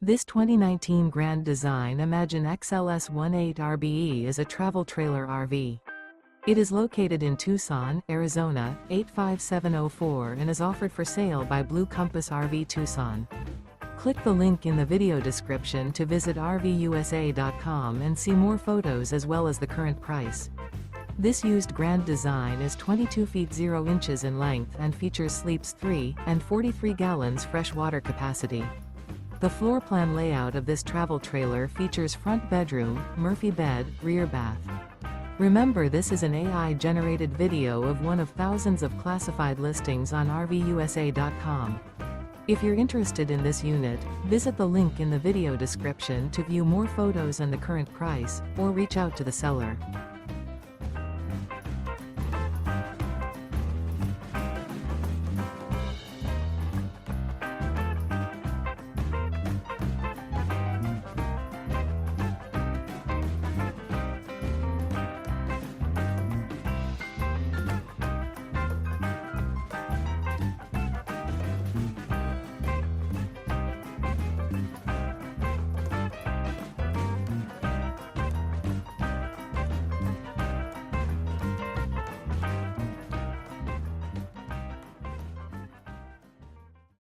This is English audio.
This 2019 Grand Design Imagine XLS 18 RBE is a travel trailer RV. It is located in Tucson, Arizona, 85704 and is offered for sale by Blue Compass RV Tucson. Click the link in the video description to visit RVUSA.com and see more photos as well as the current price. This used Grand Design is 22 feet 0 inches in length and features sleeps 3 and 43 gallons fresh water capacity. The floor plan layout of this travel trailer features front bedroom, Murphy bed, rear bath. Remember, this is an AI-generated video of one of thousands of classified listings on RVUSA.com. If you're interested in this unit, visit the link in the video description to view more photos and the current price, or reach out to the seller.